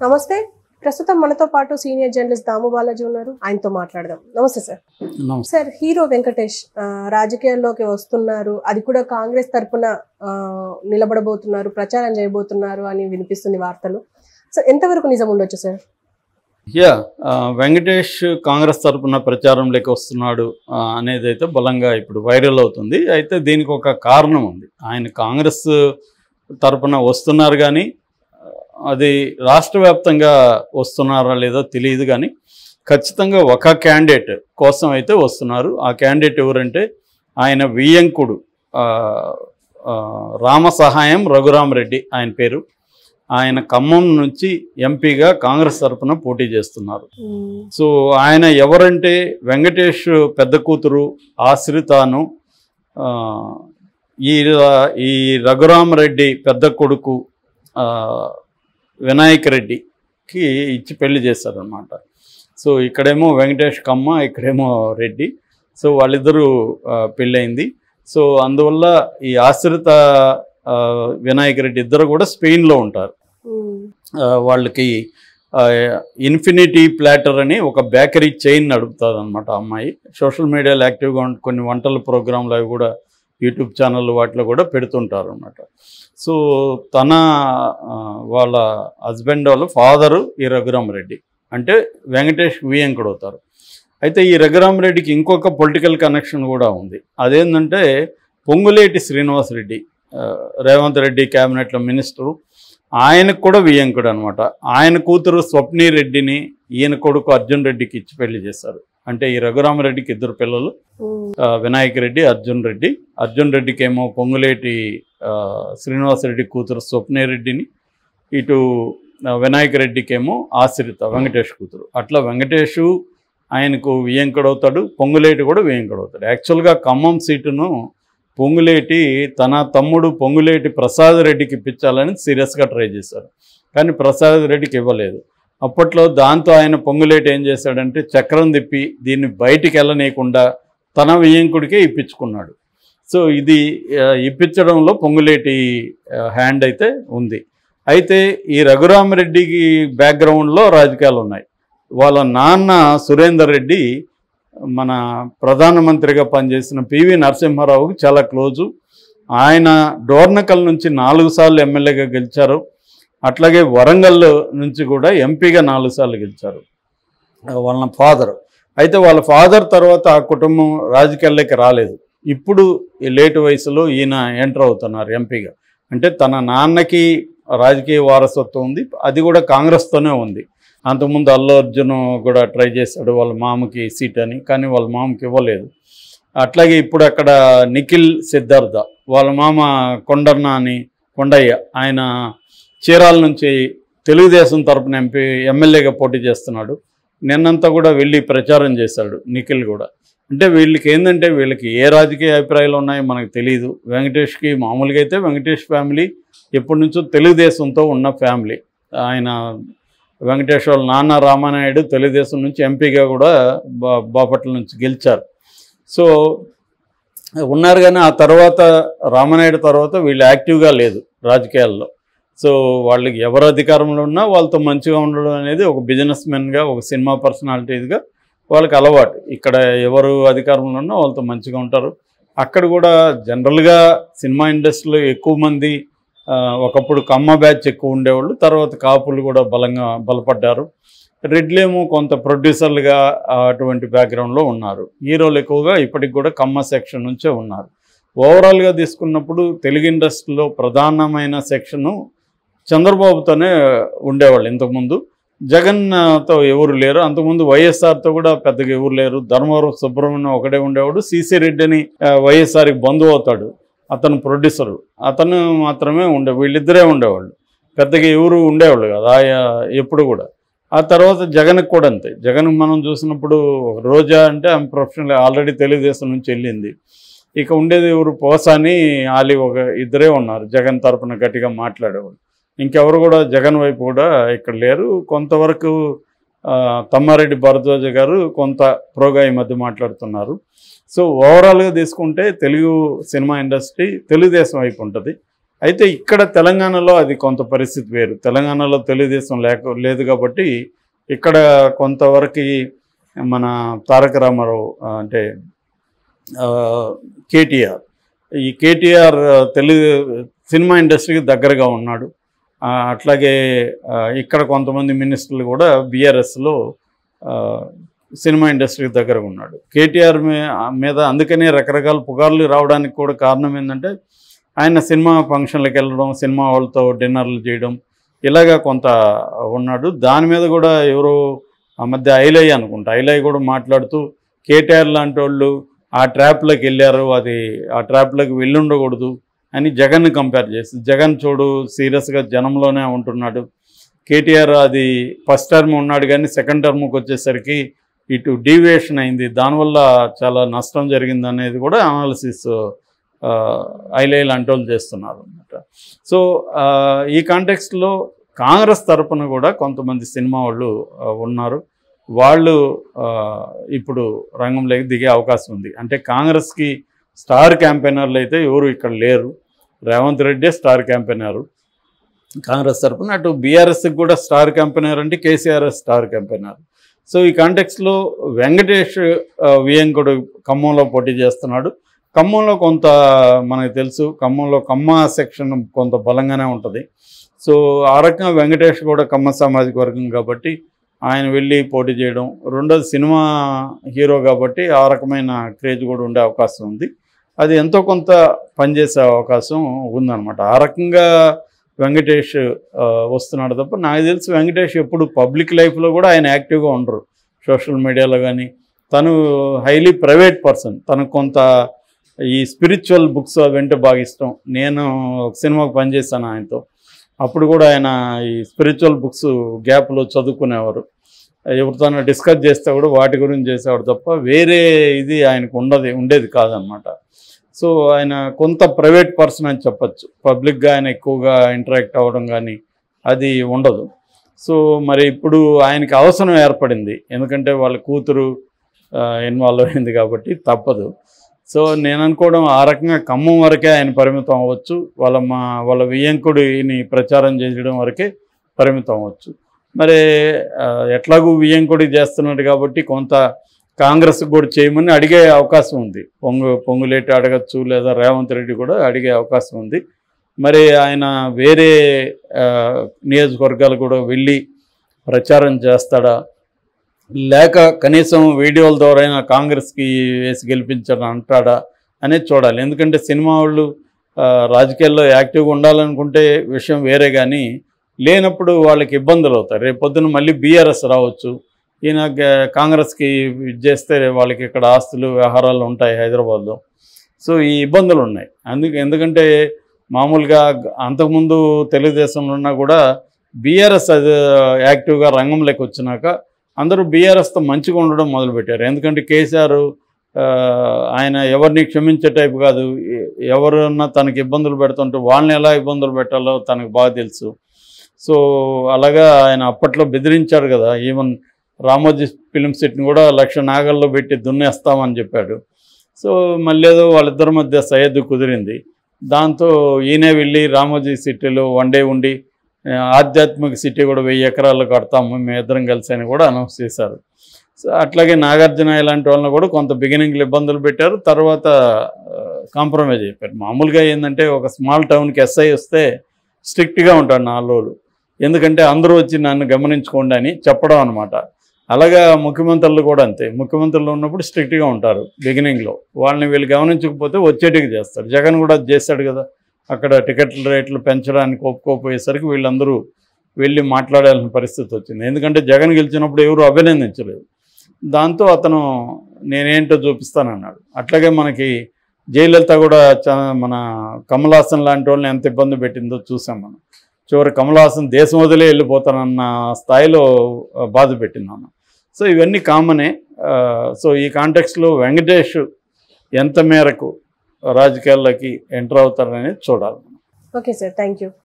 నమస్తే. ప్రస్తుతం మనతో పాటు సీనియర్ జర్నలిస్ట్ దాము బాలాజీ ఉన్నారు. ఆయనతో మాట్లాడదాం. నమస్తే సార్. సార్, హీరో వెంకటేష్ రాజకీయాల్లోకి వస్తున్నారు, అది కూడా కాంగ్రెస్ తరఫున నిలబడబోతున్నారు, ప్రచారం చేయబోతున్నారు అని వినిపిస్తుంది వార్తలు. సో ఎంతవరకు నిజం ఉండొచ్చు సార్? వెంకటేష్ కాంగ్రెస్ తరఫున ప్రచారంలోకి వస్తున్నాడు అనేది అయితే బలంగా ఇప్పుడు వైరల్ అవుతుంది. అయితే దీనికి ఒక కారణం ఉంది. ఆయన కాంగ్రెస్ తరఫున వస్తున్నారు కానీ అది రాష్ట్ర వ్యాప్తంగా వస్తున్నారా లేదో తెలియదు, కానీ ఖచ్చితంగా ఒక క్యాండిడేట్ కోసం అయితే వస్తున్నారు. ఆ క్యాండిడేట్ ఎవరంటే ఆయన వియ్యంకుడు రామసహాయం రఘురామరెడ్డి ఆయన పేరు. ఆయన ఖమ్మం నుంచి ఎంపీగా కాంగ్రెస్ తరఫున పోటీ చేస్తున్నారు. సో ఆయన ఎవరంటే వెంకటేష్ పెద్ద కూతురు ఆశ్రితాను ఈ రఘురామరెడ్డి పెద్ద కొడుకు వినాయక్ రెడ్డికి ఇచ్చి పెళ్లి చేశారనమాట. సో ఇక్కడేమో వెంకటేష్ కమ్మ, ఇక్కడేమో రెడ్డి. సో వాళ్ళిద్దరూ పెళ్ళయింది. సో అందువల్ల ఈ ఆశ్రిత వినాయక్ రెడ్డి ఇద్దరు కూడా స్పెయిన్లో ఉంటారు. వాళ్ళకి ఇన్ఫినిటీ ప్లాటర్ అని ఒక బేకరీ చైన్ నడుపుతుంది అనమాట అమ్మాయి. సోషల్ మీడియాలో యాక్టివ్గా కొన్ని వంటల ప్రోగ్రాంలు అవి కూడా యూట్యూబ్ ఛానల్ వాటిలో కూడా పెడుతుంటారు అన్నమాట. సో వాళ్ళ హస్బెండ్ వాళ్ళ ఫాదరు ఈ రఘురామరెడ్డి, అంటే వెంకటేష్ వియ్యంకుడు అవుతారు. అయితే ఈ రఘురామరెడ్డికి ఇంకొక పొలిటికల్ కనెక్షన్ కూడా ఉంది. అదేంటంటే పొంగులేటి శ్రీనివాసరెడ్డి, రేవంత్ రెడ్డి క్యాబినెట్లో మినిస్టరు, ఆయనకు కూడా వియ్యంకుడు అనమాట. ఆయన కూతురు స్వప్ని రెడ్డిని ఈయన కొడుకు అర్జున్ రెడ్డికి ఇచ్చి పెళ్లి చేశారు. అంటే ఈ రఘురామరెడ్డికి ఇద్దరు పిల్లలు, వినాయక్ రెడ్డి, అర్జున్ రెడ్డి. అర్జున్ రెడ్డికి ఏమో పొంగులేటి శ్రీనివాసరెడ్డి కూతురు స్వప్ని రెడ్డిని, ఇటు వినాయక్ రెడ్డికి ఏమో ఆశ్రిత వెంకటేష్ కూతురు. అట్లా వెంకటేషు ఆయనకు వియ్యంకుడు అవుతాడు, పొంగులేటి కూడా వియ్యంకుడు అవుతాడు. యాక్చువల్గా ఖమ్మం సీటును పొంగులేటి తన తమ్ముడు పొంగులేటి ప్రసాద్ రెడ్డికి ఇప్పించాలని సీరియస్గా ట్రై చేశారు, కానీ ప్రసాద్ రెడ్డికి ఇవ్వలేదు. అప్పట్లో దాంతో ఆయన పొంగులేటి ఏం చేశాడంటే చక్రం తిప్పి దీన్ని బయటికి వెళ్ళనీయకుండా తన వియ్యంకుడికే ఇప్పించుకున్నాడు. సో ఇది ఇప్పించడంలో పొంగులేటి హ్యాండ్ అయితే ఉంది. అయితే ఈ రఘురామరెడ్డికి బ్యాక్గ్రౌండ్లో రాజకీయాలు ఉన్నాయి. వాళ్ళ నాన్న సురేందర్ రెడ్డి మన ప్రధానమంత్రిగా పనిచేసిన పివి నరసింహారావుకి చాలా క్లోజు. ఆయన డోర్నకల్ నుంచి 4 సార్లు ఎమ్మెల్యేగా గెలిచారు. అట్లాగే వరంగల్ నుంచి కూడా ఎంపీగా 4 సార్లు గెలిచారు వాళ్ళ ఫాదర్. అయితే వాళ్ళ ఫాదర్ తర్వాత ఆ కుటుంబం రాజకీయాల్లోకి రాలేదు. ఇప్పుడు ఈ లేటు వయసులో ఈయన ఎంటర్ అవుతున్నారు ఎంపీగా. అంటే తన నాన్నకి రాజకీయ వారసత్వం ఉంది, అది కూడా కాంగ్రెస్తోనే ఉంది. అంతకుముందు అల్లు అర్జున్ కూడా ట్రై చేశాడు వాళ్ళ మామకి సీట్ అని, కానీ వాళ్ళ మామకి ఇవ్వలేదు. అట్లాగే ఇప్పుడు అక్కడ నిఖిల్ సిద్ధార్థ వాళ్ళ మామ కొండయ్య, ఆయన చీరాల నుంచి తెలుగుదేశం తరపున ఎమ్మెల్యేగా పోటీ చేస్తున్నాడు. నిన్నంతా కూడా వెళ్ళి ప్రచారం చేశాడు నిఖిల్ కూడా. అంటే వీళ్ళకి ఏంటంటే వీళ్ళకి ఏ రాజకీయ అభిప్రాయాలు ఉన్నాయో మనకు తెలియదు. వెంకటేష్కి మామూలుగా అయితే వెంకటేష్ ఫ్యామిలీ ఎప్పటి నుంచో తెలుగుదేశంతో ఉన్న ఫ్యామిలీ. ఆయన వెంకటేష్ వాళ్ళ నాన్న రామానాయుడు తెలుగుదేశం నుంచి ఎంపీగా కూడా బాపట్ల నుంచి గెలిచారు. సో ఉన్నారు, కానీ ఆ తర్వాత రామానాయుడు తర్వాత వీళ్ళు యాక్టివ్గా లేదు రాజకీయాల్లో. సో వాళ్ళకి ఎవరు అధికారంలో ఉన్నా వాళ్ళతో మంచిగా ఉండడం అనేది ఒక బిజినెస్ మెన్గా, ఒక సినిమా పర్సనాలిటీగా వాళ్ళకి అలవాటు. ఇక్కడ ఎవరు అధికారంలో ఉన్నా వాళ్ళతో మంచిగా ఉంటారు. అక్కడ కూడా జనరల్గా సినిమా ఇండస్ట్రీలో ఎక్కువ మంది ఒకప్పుడు కమ్మ బ్యాచ్ ఎక్కువ ఉండేవాళ్ళు, తర్వాత కాపులు కూడా బలపడ్డారు. రెడ్లేమో కొంత ప్రొడ్యూసర్లుగా అటువంటి బ్యాక్గ్రౌండ్లో ఉన్నారు. హీరోలు ఎక్కువగా ఇప్పటికి కూడా కమ్మ సెక్షన్ నుంచే ఉన్నారు. ఓవరాల్గా తీసుకున్నప్పుడు తెలుగు ఇండస్ట్రీలో ప్రధానమైన సెక్షను చంద్రబాబుతోనే ఉండేవాళ్ళు. ఇంతకుముందు జగన్తో ఎవరు లేరు, అంతకుముందు వైఎస్ఆర్తో కూడా పెద్దగా ఎవరు లేరు. ధర్మవరం సుబ్రహ్మణ్యం ఒకడే ఉండేవాడు. సిసి రెడ్డి అని వైఎస్ఆర్కి బంధువు అవుతాడు, అతను ప్రొడ్యూసరు, అతను మాత్రమే వీళ్ళిద్దరే ఉండేవాళ్ళు, పెద్దగా ఎవరు ఉండేవాళ్ళు కదా ఎప్పుడు కూడా. ఆ తర్వాత జగన్కి కూడా అంతే. జగన్ మనం చూసినప్పుడు రోజా అంటే ఆమె ప్రొఫెషనల్ ఆల్రెడీ తెలుగుదేశం నుంచి వెళ్ళింది. ఇక ఉండేది ఎవరు, పోసాని ఆలి ఇద్దరే ఉన్నారు జగన్ తరపున గట్టిగా మాట్లాడేవాళ్ళు. ఇంకెవరు కూడా జగన్ వైపు కూడా ఇక్కడ లేరు. కొంతవరకు తమ్మారెడ్డి భరద్వాజ గారు కొంత ప్రోగా ఈ మధ్య మాట్లాడుతున్నారు. సో ఓవరాల్గా తీసుకుంటే తెలుగు సినిమా ఇండస్ట్రీ తెలుగుదేశం వైపు ఉంటుంది. అయితే ఇక్కడ తెలంగాణలో అది కొంత పరిస్థితి వేరు. తెలంగాణలో తెలుగుదేశం లేదు కాబట్టి ఇక్కడ కొంతవరకు మన తారక రామారావు అంటే కేటీఆర్, ఈ కేటీఆర్ తెలుగు సినిమా ఇండస్ట్రీకి దగ్గరగా ఉన్నాడు. అట్లాగే ఇక్కడ కొంతమంది మినిస్టర్లు కూడా బీఆర్ఎస్లో సినిమా ఇండస్ట్రీకి దగ్గరగా ఉన్నాడు. కేటీఆర్ మీద అందుకనే రకరకాల పుకార్లు రావడానికి కూడా కారణం ఏంటంటే ఆయన సినిమా ఫంక్షన్లకు వెళ్ళడం, సినిమా వాళ్ళతో డిన్నర్లు చేయడం, ఇలాగా కొంత ఉన్నాడు. దాని మీద కూడా ఎవరో ఆ మధ్య ఐలై అనుకుంటా, ఐలై కూడా మాట్లాడుతూ కేటీఆర్ లాంటి వాళ్ళు ఆ ట్రాప్లోకి వెళ్ళారు, అది ఆ ట్రాప్లోకి వెళ్ళి ఉండకూడదు అని జగన్ని కంపేర్ చేసి, జగన్ చూడు సీరియస్గా జనంలోనే ఉంటున్నాడు, కేటీఆర్ అది ఫస్ట్ టర్మ్ ఉన్నాడు కానీ సెకండ్ టర్మ్కి వచ్చేసరికి ఇటు డీవియేషన్ అయింది, దానివల్ల చాలా నష్టం జరిగింది అనేది కూడా అనాలిసిస్ ఐలై లాంటి వాళ్ళు చేస్తున్నారు అన్నమాట. సో ఈ కాంటెక్స్ట్లో కాంగ్రెస్ తరపున కూడా కొంతమంది సినిమా వాళ్ళు ఉన్నారు. వాళ్ళు ఇప్పుడు రంగంలోకి దిగే అవకాశం ఉంది. అంటే కాంగ్రెస్కి స్టార్ క్యాంపెయినర్లు అయితే ఎవరు ఇక్కడ లేరు. రేవంత్ రెడ్డి స్టార్ క్యాంపెయినరు కాంగ్రెస్ తరపున, అటు బీఆర్ఎస్కి కూడా స్టార్ క్యాంపెయినర్ అంటే కేసీఆర్ స్టార్ క్యాంపెయినర్. సో ఈ కాంటెక్స్లో వెంకటేష్ వియంకుడు ఖమ్మంలో పోటీ చేస్తున్నాడు. ఖమ్మంలో కొంత మనకు తెలుసు, ఖమ్మంలో కమ్మ సెక్షన్ కొంత బలంగానే ఉంటుంది. సో ఆ రకంగా వెంకటేష్ కూడా కమ్మ సామాజిక వర్గం కాబట్టి ఆయన వెళ్ళి పోటీ చేయడం, రెండోది సినిమా హీరో కాబట్టి ఆ రకమైన క్రేజ్ కూడా ఉండే అవకాశం ఉంది. అది ఎంతో కొంత పనిచేసే అవకాశం ఉందన్నమాట. ఆ రకంగా వెంకటేష్ వస్తున్నాడు తప్ప నాకు తెలిసి వెంకటేష్ ఎప్పుడు పబ్లిక్ లైఫ్లో కూడా ఆయన యాక్టివ్గా ఉండరు. సోషల్ మీడియాలో కానీ తను హైలీ ప్రైవేట్ పర్సన్. తనకు కొంత ఈ స్పిరిచువల్ బుక్స్ అవంటే బాగా ఇష్టం. నేను ఒక సినిమాకి పనిచేశాను ఆయనతో, అప్పుడు కూడా ఆయన ఈ స్పిరిచువల్ బుక్స్ గ్యాప్లో చదువుకునేవారు. ఎవరితోనో డిస్కస్ చేస్తే కూడా వాటి గురించి చేసేవాడు తప్ప వేరే ఇది ఆయనకు ఉండేది కాదనమాట. సో ఆయన కొంత ప్రైవేట్ పర్సన్ అని చెప్పచ్చు. పబ్లిక్గా ఆయన ఎక్కువగా ఇంటరాక్ట్ అవ్వడం కానీ అది ఉండదు. సో మరి ఇప్పుడు ఆయనకి అవసరం ఏర్పడింది, ఎందుకంటే వాళ్ళ కూతురు ఇన్వాల్వ్ అయింది కాబట్టి తప్పదు. సో నేను అనుకోవడం ఆ రకంగా ఖమ్మం వరకే ఆయన పరిమితం అవ్వచ్చు, వాళ్ళ వియ్యంకుడిని ప్రచారం చేయడం వరకే పరిమితం అవ్వచ్చు. మరి ఎట్లాగూ వియ్యంకుడి చేస్తున్నాడు కాబట్టి కొంత కాంగ్రెస్కి కూడా చేయమని అడిగే అవకాశం ఉంది. పొంగులేటి అడగచ్చు, లేదా రేవంత్ రెడ్డి కూడా అడిగే అవకాశం ఉంది. మరి ఆయన వేరే నియోజకవర్గాలు కూడా వెళ్ళి ప్రచారం చేస్తాడా, లేక కనీసం వీడియోల ద్వారా అయినా కాంగ్రెస్కి వేసి గెలిపించడం అంటాడా అనేది చూడాలి. ఎందుకంటే సినిమా వాళ్ళు రాజకీయాల్లో యాక్టివ్గా ఉండాలనుకుంటే విషయం వేరే, కానీ లేనప్పుడు వాళ్ళకి ఇబ్బందులు అవుతాయి. రేపు పొద్దున మళ్ళీ బీఆర్ఎస్ రావచ్చు, ఈయన కాంగ్రెస్కి చేస్తే వాళ్ళకి ఇక్కడ ఆస్తులు వ్యవహారాలు ఉంటాయి హైదరాబాద్లో. సో ఈ ఇబ్బందులు ఉన్నాయి. ఎందుకంటే మామూలుగా అంతకుముందు తెలుగుదేశంలో ఉన్నా కూడా బీఆర్ఎస్ అది యాక్టివ్గా రంగంలోకి వచ్చినాక అందరూ బీఆర్ఎస్తో మంచిగా ఉండడం మొదలుపెట్టారు. ఎందుకంటే కేసీఆర్ ఆయన ఎవరిని క్షమించే టైపు కాదు. ఎవరన్నా తనకి ఇబ్బందులు పెడుతుంటే వాళ్ళని ఎలా ఇబ్బందులు పెట్టాలో తనకు బాగా తెలుసు. సో అలాగా ఆయన అప్పట్లో బెదిరించాడు కదా, ఈవెన్ రామోజీ ఫిలిం సిటీని కూడా 1,00,000 నాగల్లో పెట్టి దున్నేస్తామని చెప్పాడు. సో మళ్ళీ ఏదో వాళ్ళిద్దరి మధ్య సయ్యద్దు కుదిరింది. దాంతో ఈయనే వెళ్ళి రామోజీ సిటీలో వన్ డే ఉండి ఆధ్యాత్మిక సిటీ కూడా 1000 ఎకరాలు కడతాము మేమిద్దరం కలిసి అని కూడా అనౌన్స్ చేశారు. సో అట్లాగే నాగార్జున ఇలాంటి వాళ్ళని కూడా కొంత బిగినింగ్లో ఇబ్బందులు పెట్టారు, తర్వాత కాంప్రమైజ్ అయిపోయారు. మామూలుగా ఏంటంటే ఒక స్మాల్ టౌన్కి ఎస్ఐ వస్తే స్ట్రిక్ట్గా ఉంటాడు 4 రోజులు, ఎందుకంటే అందరూ వచ్చి నన్ను గమనించుకోండి అని చెప్పడం అనమాట. అలాగా ముఖ్యమంత్రులు కూడా అంతే, ముఖ్యమంత్రులు ఉన్నప్పుడు స్ట్రిక్ట్గా ఉంటారు బిగినింగ్లో, వాళ్ళని వీళ్ళు గమనించకపోతే వచ్చేటికి చేస్తారు. జగన్ కూడా చేశాడు కదా, అక్కడ టికెట్ల రేట్లు పెంచడానికి ఒప్పుకోపోయేసరికి వీళ్ళందరూ వెళ్ళి మాట్లాడాల్సిన పరిస్థితి వచ్చింది. ఎందుకంటే జగన్ గెలిచినప్పుడు ఎవరు అభినందించలేదు, దాంతో అతను నేనేంటో చూపిస్తానన్నాడు. అట్లాగే మనకి జయలలిత కూడా మన కమల్ హాసన్ లాంటి వాళ్ళని ఎంత ఇబ్బంది పెట్టిందో చూసాం మనం. చివరి కమల్ హాసన్ దేశం వదిలే వెళ్ళిపోతానన్న స్థాయిలో బాధ పెట్టిందన్న. సో ఇవన్నీ కామనే. సో ఈ కాంటెక్స్లో వెంకటేష్ ఎంత మేరకు రాజకీయాల్లోకి ఎంటర్ అవుతారనేది చూడాలి. Okay sir, thank you.